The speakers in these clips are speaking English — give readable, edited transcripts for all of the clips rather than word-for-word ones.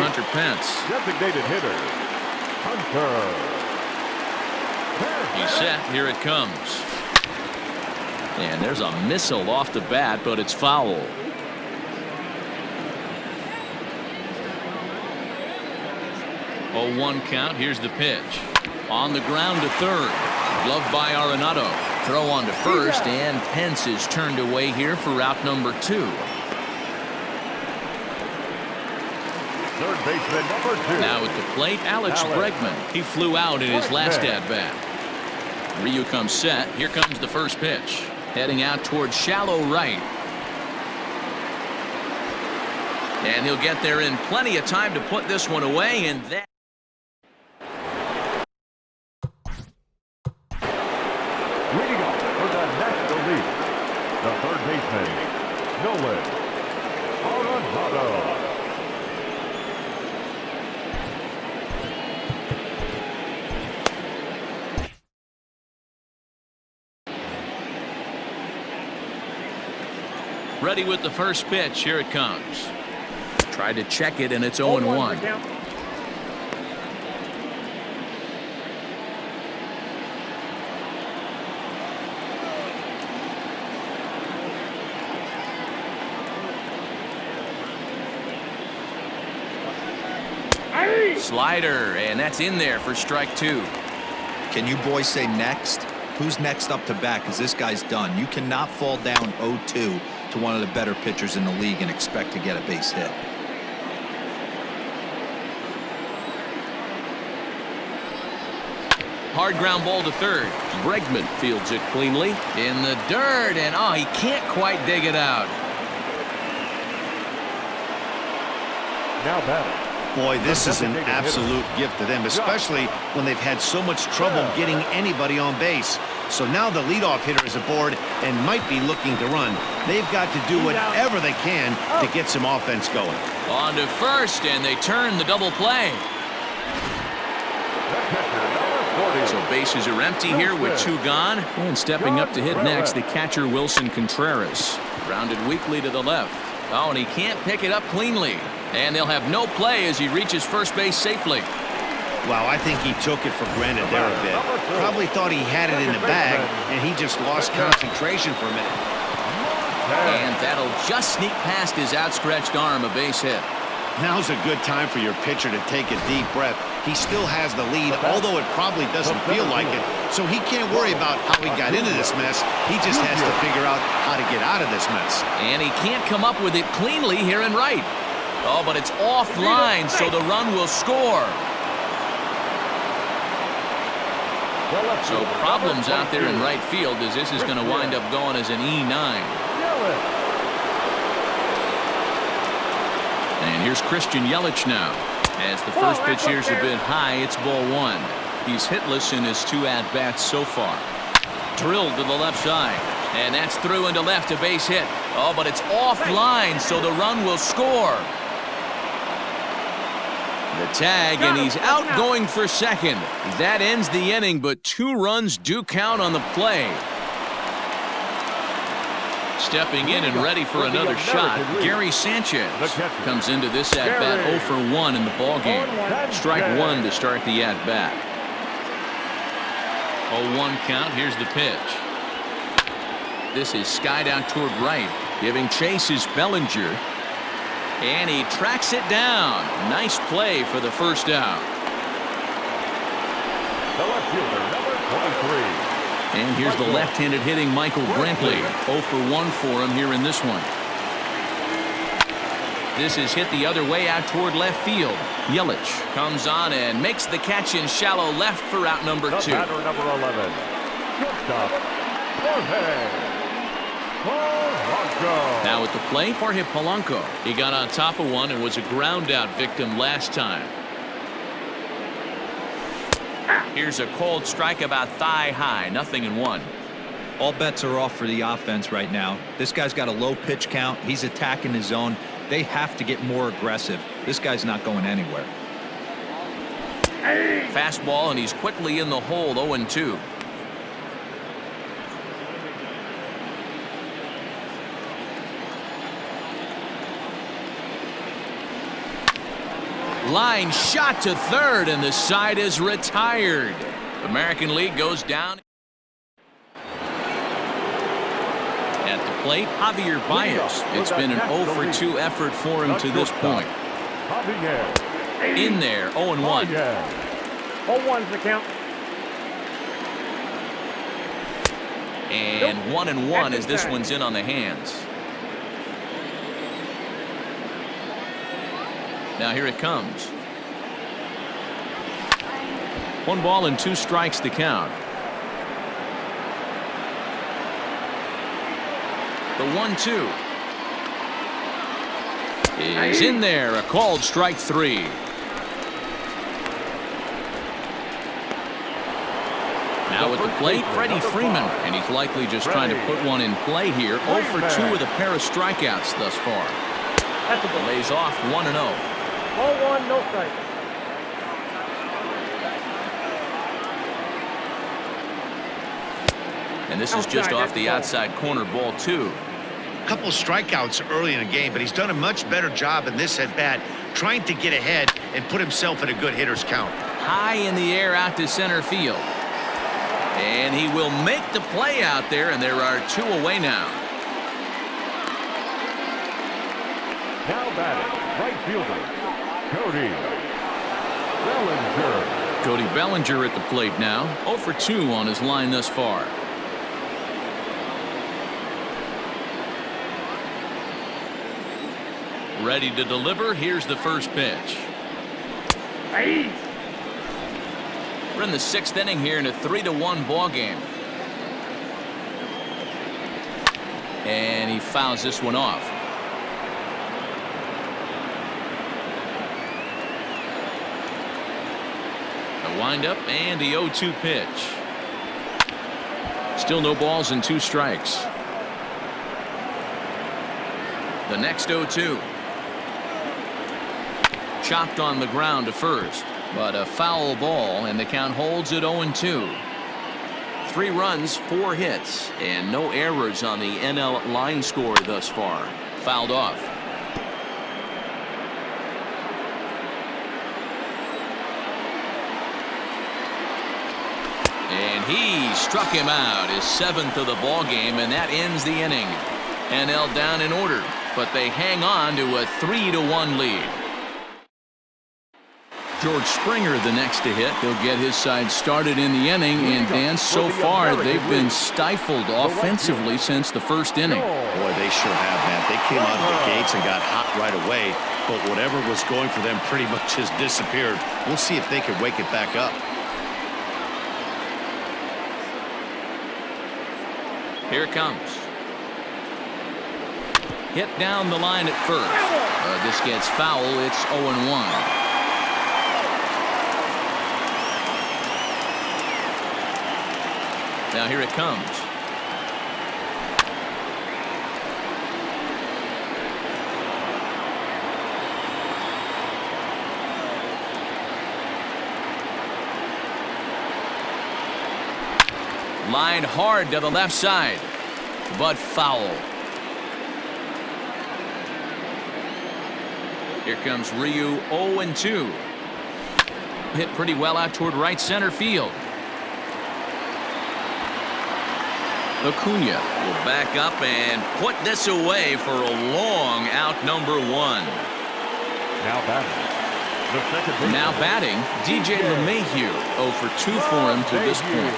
Hunter Pence. Designated hitter, Hunter. He's set. Here it comes. And there's a missile off the bat, but it's foul. 0-1 count. Here's the pitch. On the ground to third. Gloved by Arenado. Throw on to first, and Pence is turned away here for out number 2. Third baseman number 2. Now at the plate, Alex Bregman. He flew out in his last at-bat. Ryu comes set. Here comes the first pitch. Heading out towards shallow right. And he'll get there in plenty of time to put this one away, and that. Leading off for the National League, the third baseman, Nolan Arenado. Ready with the first pitch. Here it comes. Tried to check it, and it's 0-1. Slider, and that's in there for strike 2. Can you boys say next? Who's next up to bat? Because this guy's done. You cannot fall down 0-2 to one of the better pitchers in the league and expect to get a base hit. Hard ground ball to third. Bregman fields it cleanly in the dirt, and oh, he can't quite dig it out. Now batting. Boy, this is an absolute gift to them, especially when they've had so much trouble getting anybody on base. So now the leadoff hitter is aboard and might be looking to run. They've got to do whatever they can to get some offense going. On to first, and they turn the double play. So bases are empty here with 2 gone. And stepping up to hit next, the catcher Wilson Contreras. Grounded weakly to the left. Oh, and he can't pick it up cleanly. And they'll have no play as he reaches first base safely. Wow, I think he took it for granted there a bit. Probably thought he had it in the bag, and he just lost concentration for a minute. And that'll just sneak past his outstretched arm, a base hit. Now's a good time for your pitcher to take a deep breath. He still has the lead, although it probably doesn't feel like it. So he can't worry about how he got into this mess. He just has to figure out how to get out of this mess. And he can't come up with it cleanly here in right. Oh, but it's offline, so the run will score. So problems out there in right field as this is going to wind up going as an E9. And here's Christian Yelich now. As the first pitch here's a bit high, it's ball 1. He's hitless in his 2 at-bats so far. Drilled to the left side. And that's through into left, a base hit. Oh, but it's offline, so the run will score. The tag, and he's out going for second. That ends the inning, but 2 runs do count on the play. Stepping in and ready for another shot, Gary Sanchez comes into this at-bat 0 for 1 in the ballgame. Strike 1 to start the at-bat. 0-1 count. Here's the pitch. This is skied out toward right. Giving chase is Bellinger. And he tracks it down. Nice play for the first out. The left fielder, number 23. And here's the left-handed hitting Michael Brantley. 0 for 1 for him here in this one. This is hit the other way out toward left field. Yelich comes on and makes the catch in shallow left for out number 2. Batter number 11. Shortstop, Jorge. Now at the plate, Jorge Polanco. He got on top of one and was a ground out victim last time. Here's a cold strike about thigh high, 0-1. All bets are off for the offense right now. This guy's got a low pitch count. He's attacking his zone. They have to get more aggressive. This guy's not going anywhere. Fastball, and he's quickly in the hole, 0-2. Line shot to third, and the side is retired. American League goes down. At the plate, Javier Baez. It's been an 0 for 2 effort for him to this point. In there, 0-1. 0-1's the count. And 1-1 as this one's in on the hands. Now here it comes. 1 ball and 2 strikes to count. The 1-2 is in there. A called strike 3. Now at the plate, Freddie Freeman, and he's likely just trying to put one in play here. 0 for 2 with a pair of strikeouts thus far. Lays off 1-0. 0-1, no strike. And this is just off the outside corner, ball 2. A couple of strikeouts early in the game, but he's done a much better job in this at-bat trying to get ahead and put himself in a good hitter's count. High in the air out to center field. And he will make the play out there, and there are 2 away now. Now batting, right fielder, Cody Bellinger. Cody Bellinger at the plate now. 0 for 2 on his line thus far. Ready to deliver. Here's the first pitch. Hey. We're in the 6th inning here in a 3-1 ball game. And he fouls this one off. The windup and the 0-2 pitch. Still no balls and 2 strikes. The next 0-2. Chopped on the ground to first, but a foul ball, and the count holds at 0-2. 3 runs, 4 hits, and no errors on the NL line score thus far. Fouled off. And he struck him out, his 7th of the ball game, and that ends the inning. NL down in order, but they hang on to a 3-1 lead. George Springer the next to hit. He'll get his side started in the inning, and Dan, so far they've been stifled offensively since the 1st inning. Boy, they sure have, man. They came out of the gates and got hot right away, but whatever was going for them pretty much has disappeared. We'll see if they can wake it back up. Here it comes. Hit down the line at first. This gets foul. It's 0-1. Now here it comes. Line hard to the left side, but foul. Here comes Ryu, 0-2. Hit pretty well out toward right center field. Acuna will back up and put this away for a long out, number 1. Now batting. The second baseman. Now batting, DJ LeMahieu, 0 for 2 for him to this point.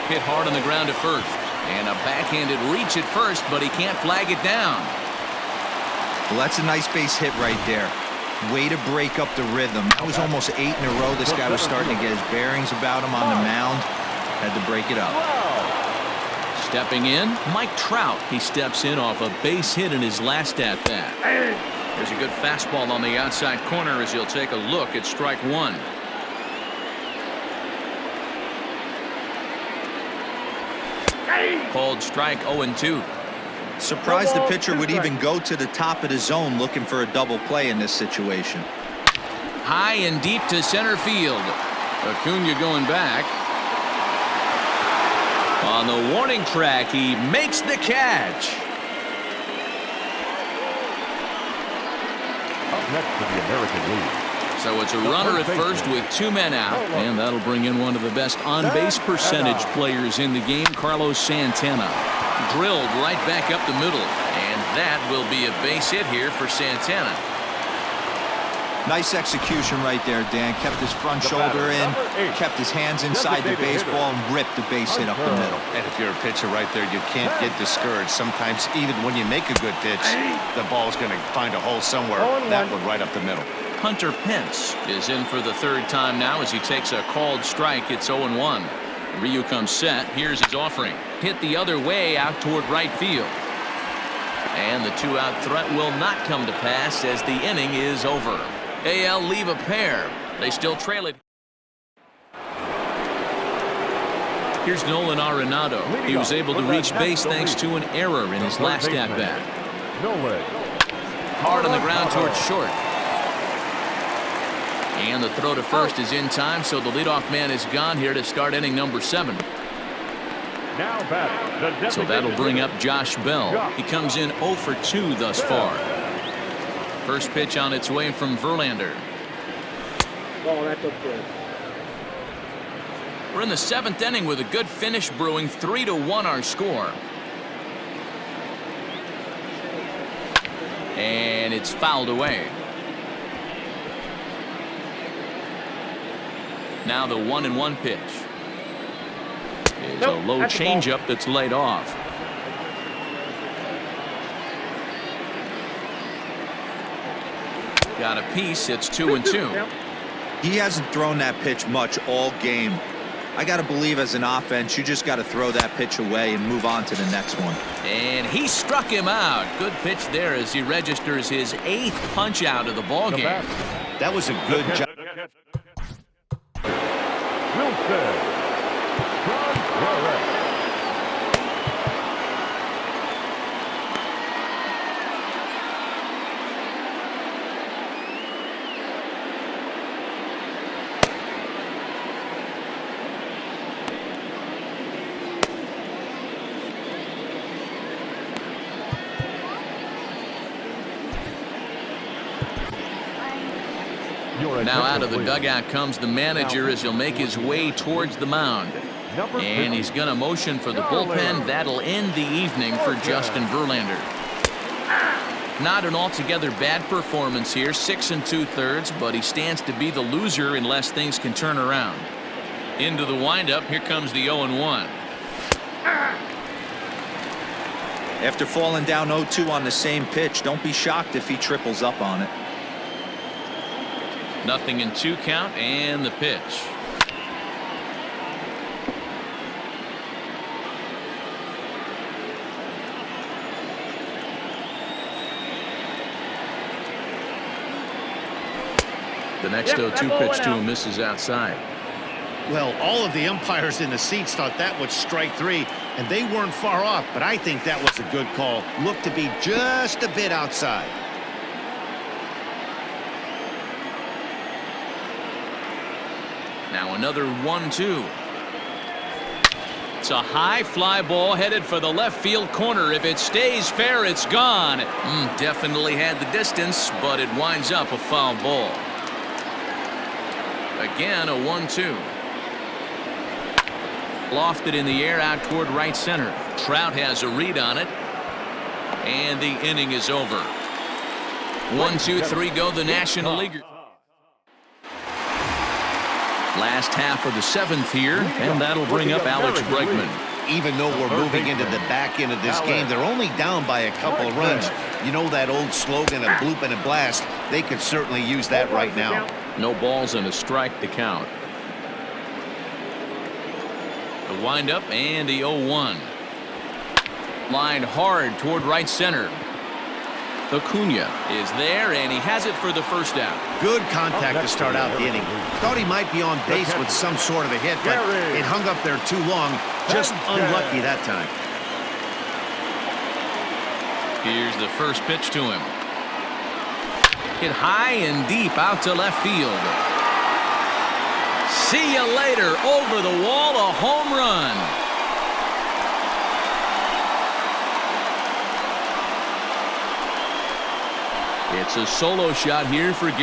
Hit hard on the ground to first, and a backhanded reach at first, but he can't flag it down. Well, that's a nice base hit right there. Way to break up the rhythm. That was almost 8 in a row. This guy was starting to get his bearings about him on the mound. Had to break it up. Stepping in, Mike Trout. He steps in off a base hit in his last at-bat. There's a good fastball on the outside corner as he'll take a look at strike 1. Called strike 0-2. Surprised the pitcher would even go to the top of the zone looking for a double play in this situation. High and deep to center field. Acuna going back. On the warning track, he makes the catch. Up next to the American League. So it's a runner at first with 2 men out, and that'll bring in one of the best on-base percentage players in the game, Carlos Santana. Drilled right back up the middle, and that will be a base hit here for Santana. Nice execution right there, Dan. Kept his front shoulder in, kept his hands inside the baseball, and ripped the base hit up the middle. And if you're a pitcher right there, you can't get discouraged. Sometimes even when you make a good pitch, the ball's going to find a hole somewhere. That one right up the middle. Hunter Pence is in for the 3rd time now as he takes a called strike. It's 0-1. Ryu comes set. Here's his offering. Hit the other way out toward right field. And the 2-out threat will not come to pass as the inning is over. AL leave a pair. They still trail it. Here's Nolan Arenado. He was able to reach base thanks to an error in his last at-bat. Hard on the ground towards short. And the throw to first is in time, so the leadoff man is gone here to start inning number 7. Now batting, so that'll bring up Josh Bell. He comes in 0 for 2 thus far. First pitch on its way from Verlander. Oh, that's good. We're in the 7th inning with a good finish brewing. 3-1 our score. And it's fouled away. Now the 1-1 pitch is a low changeup that's laid off. Got a piece. It's 2-2. He hasn't thrown that pitch much all game. I got to believe as an offense, you just got to throw that pitch away and move on to the next one. And he struck him out. Good pitch there as he registers his 8th punch out of the ball game. That was a good job. Now out of the dugout comes the manager as he'll make his way towards the mound. And he's going to motion for the bullpen. That'll end the evening for Justin Verlander. Not an altogether bad performance here, 6 2/3, but he stands to be the loser unless things can turn around. Into the windup, here comes the 0-1. After falling down 0-2 on the same pitch, don't be shocked if he triples up on it. Nothing in 2 count, and the pitch. The next 0-2 pitch to him misses outside. Well, all of the umpires in the seats thought that was strike 3, and they weren't far off, but I think that was a good call. Looked to be just a bit outside. Now another 1-2. It's a high fly ball headed for the left field corner. If it stays fair, it's gone. Definitely had the distance, but it winds up a foul ball. Again, a 1-2. Lofted in the air out toward right center. Trout has a read on it. And the inning is over. 1-2-3 go the National League. Last half of the 7th here, and that'll bring up Alex Bregman. Even though we're moving into the back end of this game, they're only down by a couple of runs. You know that old slogan, a bloop and a blast? They could certainly use that right now. No balls and a strike to count. The windup and the 0-1. Lined hard toward right center. Acuna is there, and he has it for the first out. Good contact to start out the inning. Thought he might be on base with some sort of a hit, but it hung up there too long. Just unlucky that time. Here's the first pitch to him. Hit high and deep out to left field. See you later. Over the wall, a home run. It's a solo shot here for Gary.